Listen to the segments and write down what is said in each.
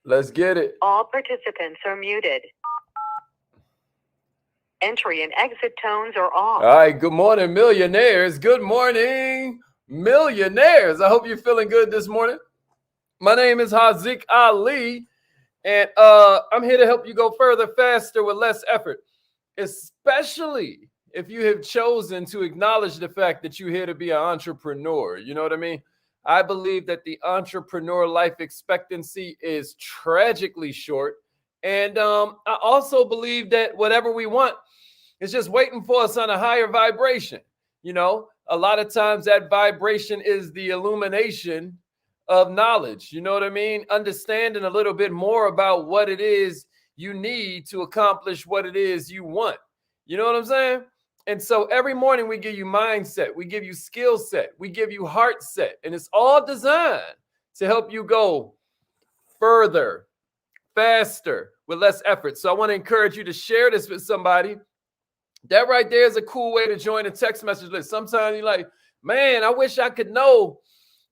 Let's get it. All participants are muted. Entry and exit tones are off. All right. Good morning, millionaires. Good morning, millionaires. I hope you're feeling good this morning. My name is Haziq Ali, and I'm here to help you go further, faster, with less effort, especially if you have chosen to acknowledge the fact that you're here to be an entrepreneur. You know what I mean? I believe that the entrepreneur life expectancy is tragically short. And I also believe that whatever we want is just waiting for us on a higher vibration. You know, a lot of times that vibration is the illumination of knowledge. You know what I mean? Understanding a little bit more about what it is you need to accomplish what it is you want. You know what I'm saying? And so every morning we give you mindset, we give you skill set, we give you heart set, and it's all designed to help you go further, faster, with less effort. So I want to encourage you to share this with somebody. That right there is a cool way to join a text message list. Sometimes you're like, man, I wish I could know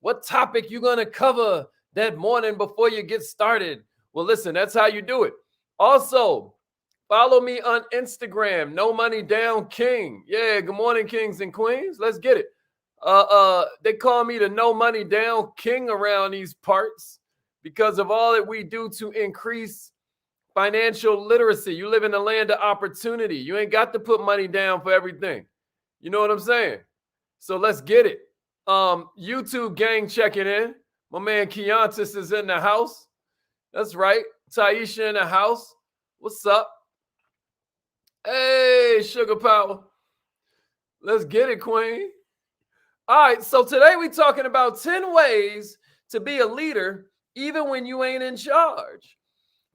what topic you're going to cover that morning before you get started. Well, listen, that's how you do it. Also, follow me on Instagram, No Money Down King. Yeah, good morning, kings and queens. Let's get it. They call me the No Money Down King around these parts because of all that we do to increase financial literacy. You live in the land of opportunity. You ain't got to put money down for everything. You know what I'm saying? So let's get it. YouTube gang checking in. My man Keontis is in the house. That's right. Taisha in the house. What's up? Hey, Sugar Power. Let's get it, Queen. All right, so today we're talking about 10 ways to be a leader even when you ain't in charge.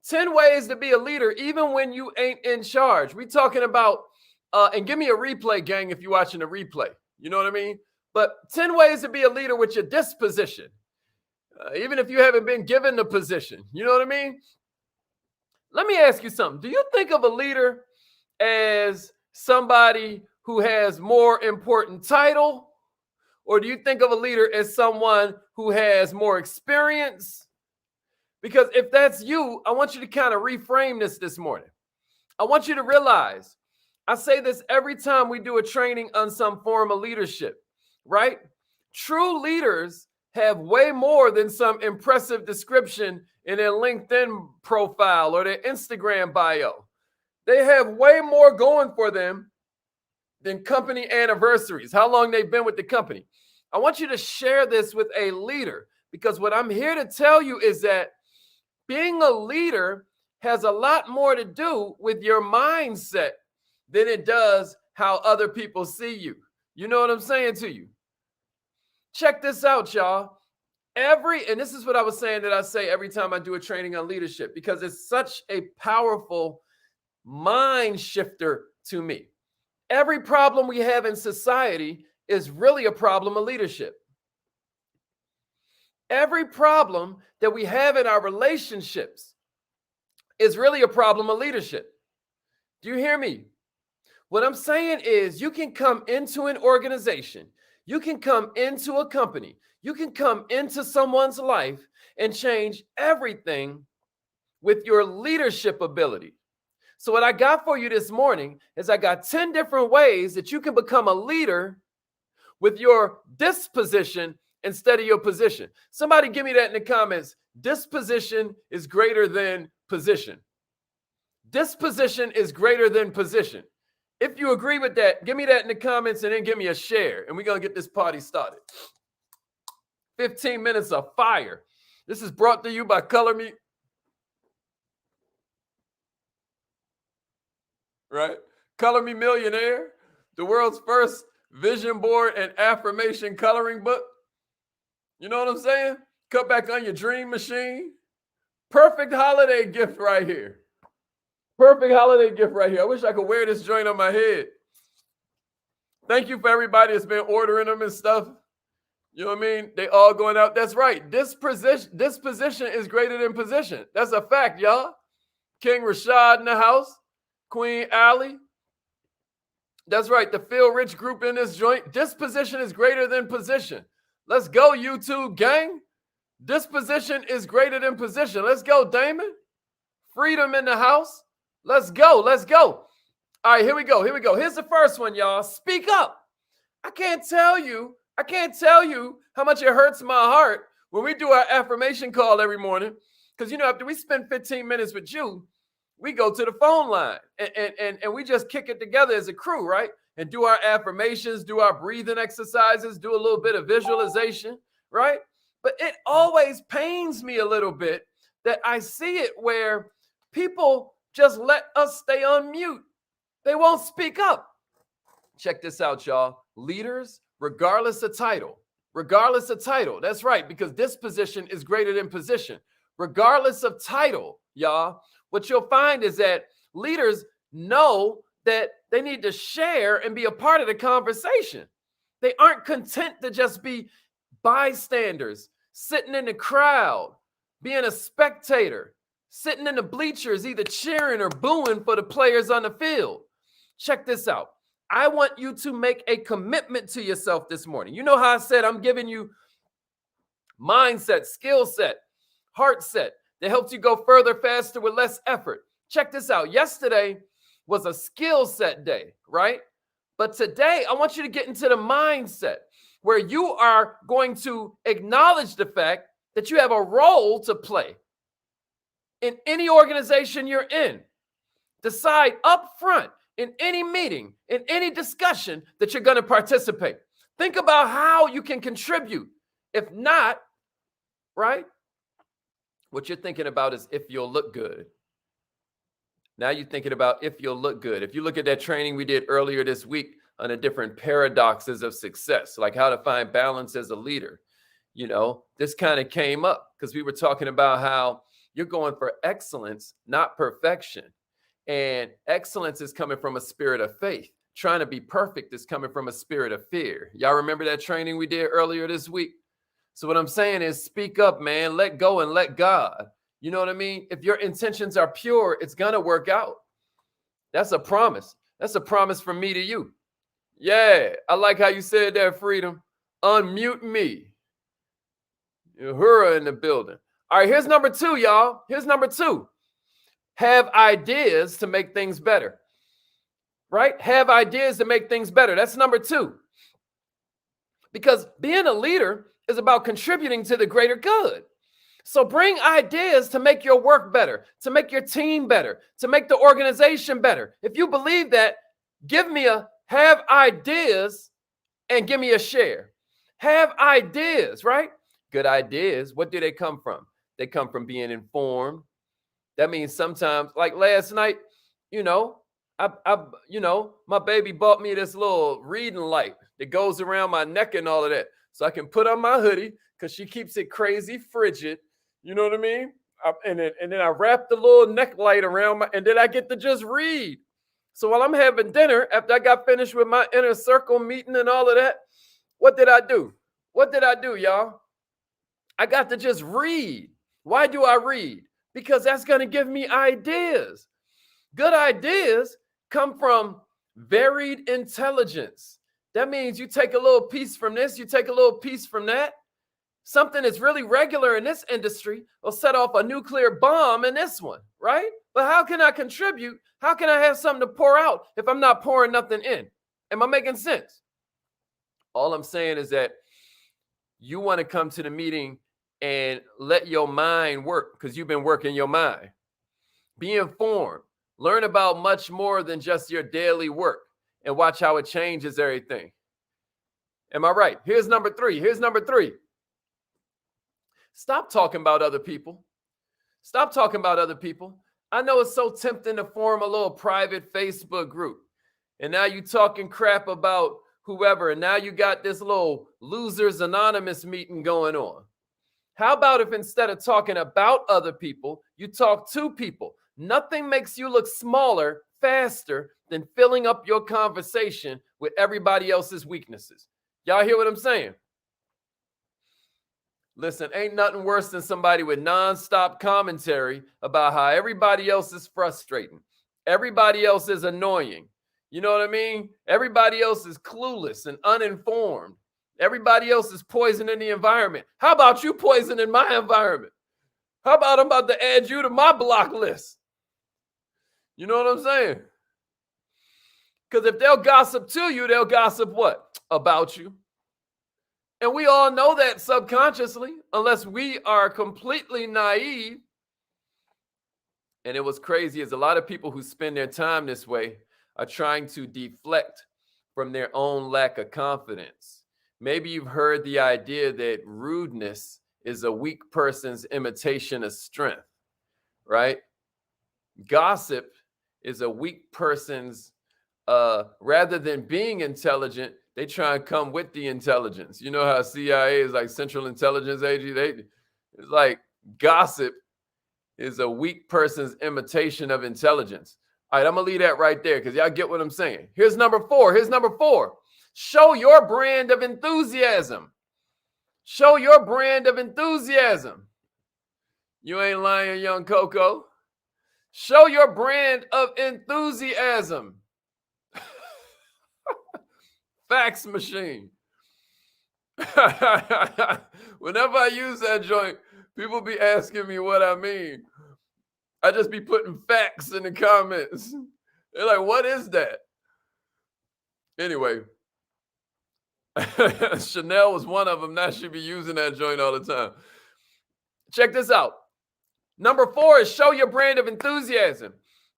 10 ways to be a leader even when you ain't in charge. We're talking about, and give me a replay, gang, if you're watching a replay. You know what I mean? But 10 ways to be a leader with your disposition, even if you haven't been given the position. You know what I mean? Let me ask you something. Do you think of a leader as somebody who has more important title, or do you think of a leader as someone who has more experience? Because if that's you, I want you to kind of reframe this morning. I want you to realize, I say this every time we do a training on some form of leadership, right? True leaders have way more than some impressive description in their LinkedIn profile or their Instagram bio. They have way more going for them than company anniversaries, how long they've been with the company. I want you to share this with a leader, because what I'm here to tell you is that being a leader has a lot more to do with your mindset than it does how other people see you. You know what I'm saying to you? Check this out, y'all. And this is what I was saying that I say every time I do a training on leadership, because it's such a powerful mind shifter to me. Every problem we have in society is really a problem of leadership. Every problem that we have in our relationships is really a problem of leadership. Do you hear me? What I'm saying is, you can come into an organization, you can come into a company, you can come into someone's life and change everything with your leadership ability. So what I got for you this morning is I got 10 different ways that you can become a leader with your disposition instead of your position. Somebody give me that in the comments. Disposition is greater than position. Disposition is greater than position. If you agree with that, give me that in the comments and then give me a share. And we're going to get this party started. 15 minutes of fire. This is brought to you by Color Me. Right? Color Me Millionaire, the world's first vision board and affirmation coloring book. You know what I'm saying? Cut back on your dream machine. Perfect holiday gift right here. Perfect holiday gift right here. I wish I could wear this joint on my head. Thank you for everybody that's been ordering them and stuff. You know what I mean? They all going out. That's right. Disposition is greater than position. That's a fact, y'all. King Rashad in the house. Queen Allie. That's right. The Feel Rich group in this joint. Disposition is greater than position. Let's go, YouTube gang. Disposition is greater than position. Let's go, Damon. Freedom in the house. Let's go. Let's go. All right, here we go. Here we go. Here's the first one, y'all. Speak up. I can't tell you how much it hurts my heart when we do our affirmation call every morning. Because, after we spend 15 minutes with you, we go to the phone line and we just kick it together as a crew, right? And do our affirmations, do our breathing exercises, do a little bit of visualization, right? But it always pains me a little bit that I see it where people just let us stay on mute. They won't speak up. Check this out, y'all. Leaders, regardless of title, that's right, because disposition is greater than position. Regardless of title, y'all, what you'll find is that leaders know that they need to share and be a part of the conversation. They aren't content to just be bystanders, sitting in the crowd, being a spectator, sitting in the bleachers, either cheering or booing for the players on the field. Check this out. I want you to make a commitment to yourself this morning. You know how I said I'm giving you mindset, skill set, heart set that helps you go further, faster with less effort. Check this out. Yesterday was a skill set day, right? But today I want you to get into the mindset where you are going to acknowledge the fact that you have a role to play in any organization you're in. Decide up front in any meeting, in any discussion that you're going to participate. Think about how you can contribute. If not, right? What you're thinking about is if you'll look good. Now you're thinking about if you'll look good. If you look at that training we did earlier this week on the different paradoxes of success, like how to find balance as a leader, this kind of came up because we were talking about how you're going for excellence, not perfection. And excellence is coming from a spirit of faith. Trying to be perfect is coming from a spirit of fear. Y'all remember that training we did earlier this week? So what I'm saying is speak up, man. Let go and let God. You know what I mean? If your intentions are pure, it's going to work out. That's a promise. That's a promise from me to you. Yeah, I like how you said that, Freedom. Unmute me. Uhura in the building. All right, here's number 2, y'all. Here's number 2. Have ideas to make things better, right? Have ideas to make things better. That's number 2. Because being a leader is about contributing to the greater good. So bring ideas to make your work better, to make your team better, to make the organization better. If you believe that, give me a have ideas and give me a share. Have ideas, right? Good ideas. What do they come from? They come from being informed. That means sometimes, like last night, my baby bought me this little reading light that goes around my neck and all of that. So I can put on my hoodie because she keeps it crazy frigid. You know what I mean? And then I wrap the little neck light around and then I get to just read. So while I'm having dinner, after I got finished with my inner circle meeting and all of that, what did I do? What did I do, y'all? I got to just read. Why do I read? Because that's going to give me ideas. Good ideas come from varied intelligence. That means you take a little piece from this, you take a little piece from that. Something that's really regular in this industry will set off a nuclear bomb in this one, right? But how can I contribute? How can I have something to pour out if I'm not pouring nothing in? Am I making sense? All I'm saying is that you want to come to the meeting and let your mind work because you've been working your mind. Be informed. Learn about much more than just your daily work and watch how it changes everything. Am I right? Here's number 3. Stop talking about other people. Stop talking about other people. I know it's so tempting to form a little private Facebook group. And now you talking crap about whoever. And now you got this little Losers Anonymous meeting going on. How about if instead of talking about other people, you talk to people? Nothing makes you look smaller faster than filling up your conversation with everybody else's weaknesses. Y'all hear what I'm saying? Listen, ain't nothing worse than somebody with nonstop commentary about how everybody else is frustrating. Everybody else is annoying. You know what I mean? Everybody else is clueless and uninformed. Everybody else is poisoning the environment. How about you poisoning my environment? How about I'm about to add you to my block list? You know what I'm saying? Because if they'll gossip to you, they'll gossip what? About you. And we all know that subconsciously, unless we are completely naive. And it was crazy is a lot of people who spend their time this way are trying to deflect from their own lack of confidence. Maybe you've heard the idea that rudeness is a weak person's imitation of strength, right? Gossip is a weak person's, rather than being intelligent, they try and come with the intelligence. You know how CIA is like Central Intelligence Agency? It's like gossip is a weak person's imitation of intelligence. All right, I'm going to leave that right there because y'all get what I'm saying. Here's number 4. Show your brand of enthusiasm. Show your brand of enthusiasm. You ain't lying, young Coco. Show your brand of enthusiasm. Fax machine. Whenever I use that joint, people be asking me what I mean. I just be putting facts in the comments. They're like, what is that? Anyway, Chanel was one of them. Now she be using that joint all the time. Check this out. Number 4 is show your brand of enthusiasm.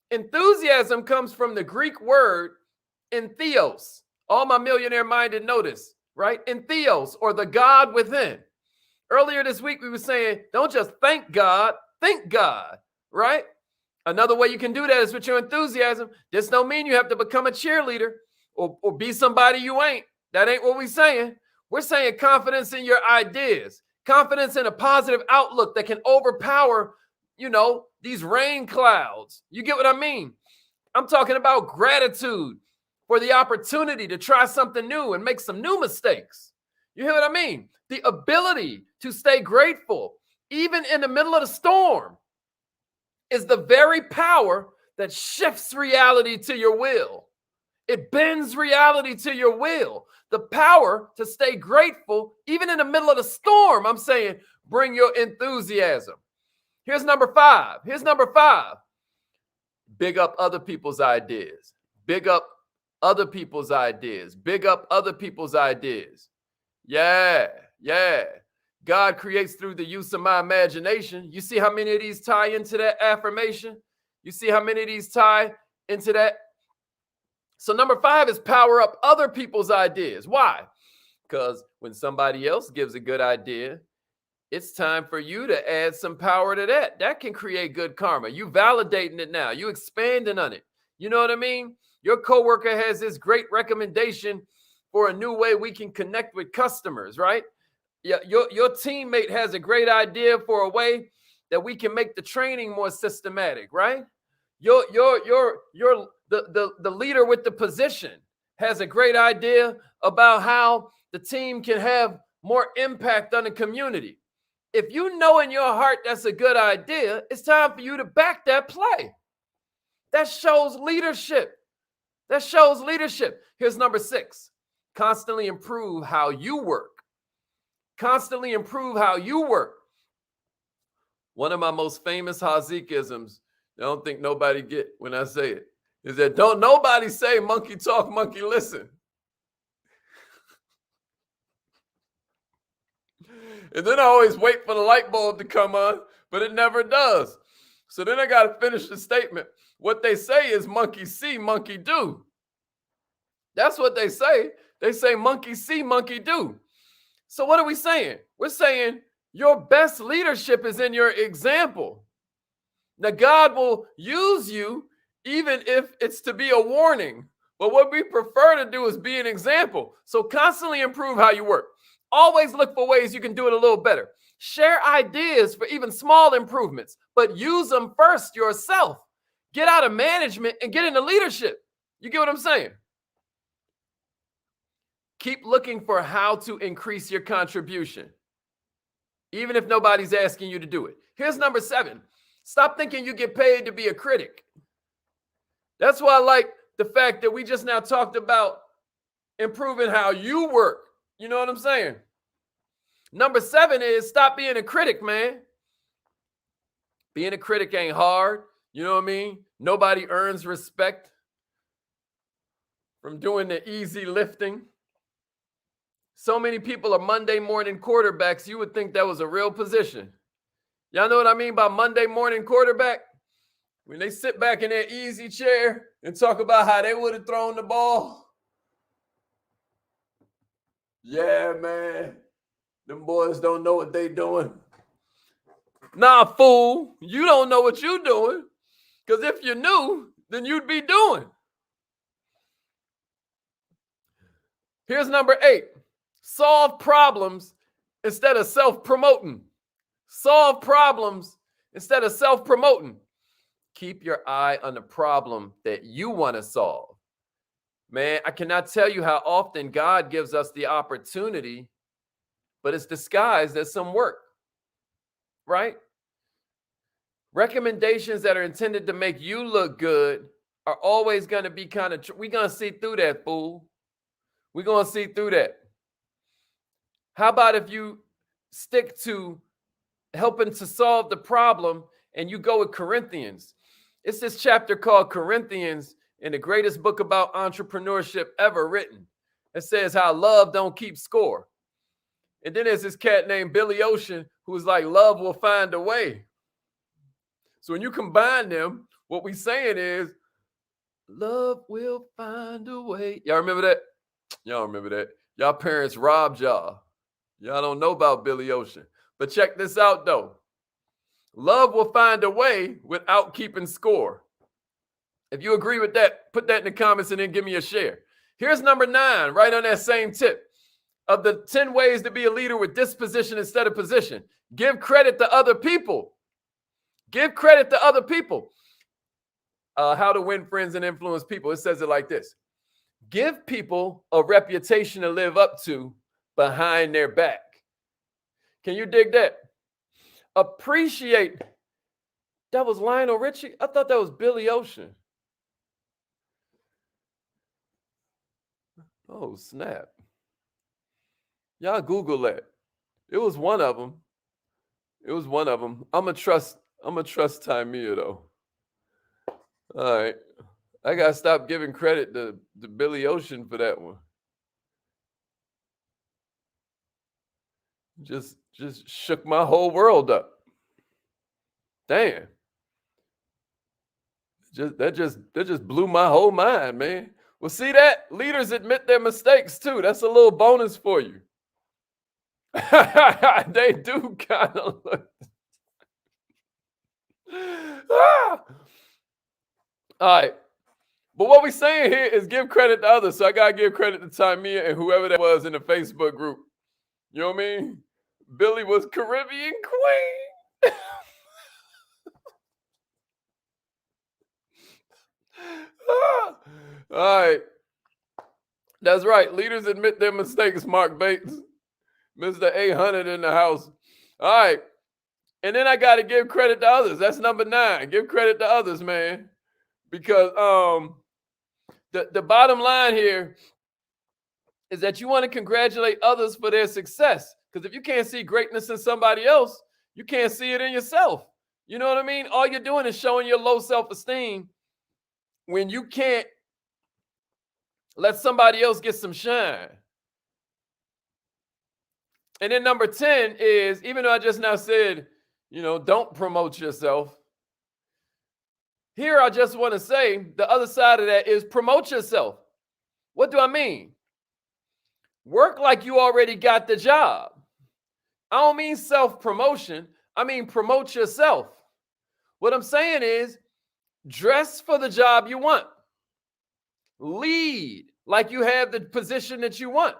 Enthusiasm comes from the Greek word entheos. All my millionaire-minded know this, right? Entheos, or the God within. Earlier this week, we were saying, don't just thank God, think God, right? Another way you can do that is with your enthusiasm. This don't mean you have to become a cheerleader or be somebody you ain't. That ain't what we're saying. We're saying confidence in your ideas, confidence in a positive outlook that can overpower, these rain clouds. You get what I mean? I'm talking about gratitude for the opportunity to try something new and make some new mistakes. You hear what I mean? The ability to stay grateful, even in the middle of the storm, is the very power that shifts reality to your will. It bends reality to your will. The power to stay grateful, even in the middle of the storm. I'm saying, bring your enthusiasm. Here's number 5. Big up other people's ideas. Big up other people's ideas. Big up other people's ideas. Yeah. God creates through the use of my imagination. You see how many of these tie into that affirmation? You see how many of these tie into that? So number 5 is power up other people's ideas. Why? Because when somebody else gives a good idea, it's time for you to add some power to that. That can create good karma. You validating it now. You expanding on it. You know what I mean? Your coworker has this great recommendation for a new way we can connect with customers, right? Yeah, your teammate has a great idea for a way that we can make the training more systematic, right? The leader with the position has a great idea about how the team can have more impact on the community. If you know in your heart that's a good idea, it's time for you to back that play. That shows leadership. Here's number 6. Constantly improve how you work. One of my most famous Haziqisms, I don't think nobody get when I say it, is that don't nobody say monkey talk, monkey listen. And then I always wait for the light bulb to come on, but it never does. So then I got to finish the statement. What they say is monkey see, monkey do. That's what they say. They say monkey see, monkey do. So what are we saying? We're saying your best leadership is in your example. Now, God will use you even if it's to be a warning. But what we prefer to do is be an example. So constantly improve how you work. Always look for ways you can do it a little better. Share ideas for even small improvements, but use them first yourself. Get out of management and get into leadership. You get what I'm saying? Keep looking for how to increase your contribution, even if nobody's asking you to do it. Here's number 7. Stop thinking you get paid to be a critic. That's why I like the fact that we just now talked about improving how you work. You know what I'm saying? Number 7 is stop being a critic, man. Being a critic ain't hard. You know what I mean? Nobody earns respect from doing the easy lifting. So many people are Monday morning quarterbacks, you would think that was a real position. Y'all know what I mean by Monday morning quarterback? When they sit back in their easy chair and talk about how they would have thrown the ball. Yeah, man. Them boys don't know what they doing. Nah, fool. You don't know what you doing. Because if you knew, then you'd be doing. Here's number 8. Solve problems instead of self-promoting. Solve problems instead of self-promoting. Keep your eye on the problem that you want to solve. Man, I cannot tell you how often God gives us the opportunity, but it's disguised as some work, right? Recommendations that are intended to make you look good are always going to be kind of, we're going to see through that, fool. We're going to see through that. How about if you stick to helping to solve the problem and you go with Corinthians? It's this chapter called Corinthians in the greatest book about entrepreneurship ever written. It says how love don't keep score. And then there's this cat named Billy Ocean who's like, love will find a way. So when you combine them, what we saying is, love will find a way. Y'all remember that? Y'all remember that? Y'all parents robbed y'all. Y'all don't know about Billy Ocean. But check this out, though. Love will find a way without keeping score. If you agree with that, put that in the comments and then give me a share. Here's number 9, right on that same tip. Of the 10 ways to be a leader with disposition instead of position. Give credit to other people. Give credit to other people. How to win friends and influence people. It says it like this. Give people a reputation to live up to behind their back. Can you dig that? Appreciate. That was Lionel Richie? I thought that was Billy Ocean. Oh, snap. Y'all Google that. It was one of them. It was one of them. I'm going to trust Timea, though. All right. I got to stop giving credit to Billy Ocean for that one. Just shook my whole world up. Damn. That just blew my whole mind, man. Well, see that? Leaders admit their mistakes, too. That's a little bonus for you. They do kind of look. All right. But what we're saying here is give credit to others. So I got to give credit to Timea and whoever that was in the Facebook group. You know what I mean? Billy was Caribbean Queen. All right. That's right. Leaders admit their mistakes, Mark Bates. Mr. 800 in the house. All right. And then I got to give credit to others. That's number 9. Give credit to others, man. Because the bottom line here is that you want to congratulate others for their success. Because if you can't see greatness in somebody else, you can't see it in yourself. You know what I mean? All you're doing is showing your low self-esteem when you can't let somebody else get some shine. And then number 10 is, even though I just now said, don't promote yourself. Here, I just want to say the other side of that is promote yourself. What do I mean? Work like you already got the job. I don't mean self-promotion. I mean promote yourself. What I'm saying is dress for the job you want. Lead like you have the position that you want.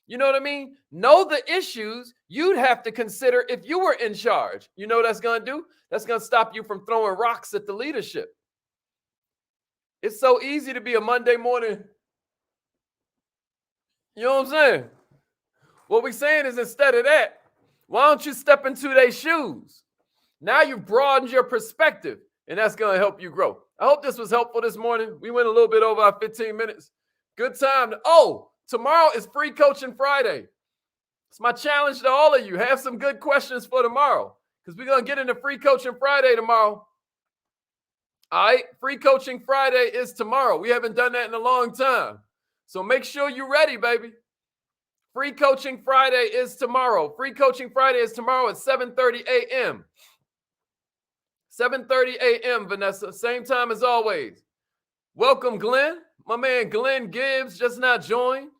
You know what I mean? Know the issues you'd have to consider if you were in charge. You know what that's going to do? That's going to stop you from throwing rocks at the leadership. It's so easy to be a Monday morning. You know what I'm saying? What we're saying is instead of that, why don't you step into their shoes? Now you've broadened your perspective, and that's going to help you grow. I hope this was helpful this morning. We went a little bit over our 15 minutes. Good time. Tomorrow is Free Coaching Friday. It's my challenge to all of you. Have some good questions for tomorrow because we're going to get into Free Coaching Friday tomorrow. All right, Free Coaching Friday is tomorrow. We haven't done that in a long time. So make sure you're ready, baby. Free Coaching Friday is tomorrow. Free Coaching Friday is tomorrow at 7:30 a.m. 7:30 a.m., Vanessa. Same time as always. Welcome, Glenn. My man Glenn Gibbs just now joined.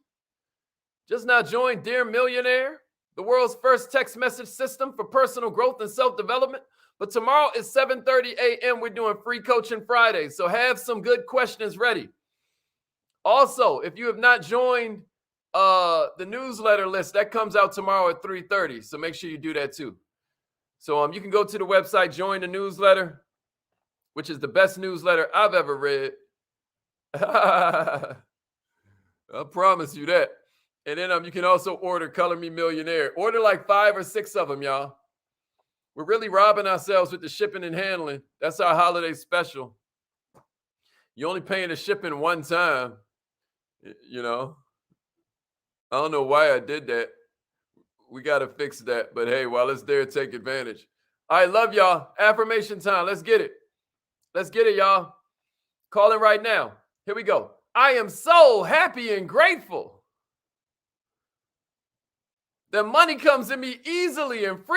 Dear Millionaire, the world's first text message system for personal growth and self-development. But tomorrow is 7:30 a.m. We're doing Free Coaching Friday. So have some good questions ready. Also, if you have not joined the newsletter list, that comes out tomorrow at 3:30. So make sure you do that too. So you can go to the website, join the newsletter, which is the best newsletter I've ever read. I promise you that. And then you can also order Color Me Millionaire. Order like 5 or 6 of them, y'all. We're really robbing ourselves with the shipping and handling. That's our holiday special. You're only paying the shipping one time. You know, I don't know why I did that. We got to fix that. But hey, while it's there, take advantage. I love y'all. Affirmation time. Let's get it. Let's get it, y'all. Call it right now. Here we go. I am so happy and grateful that money comes to me easily and freely.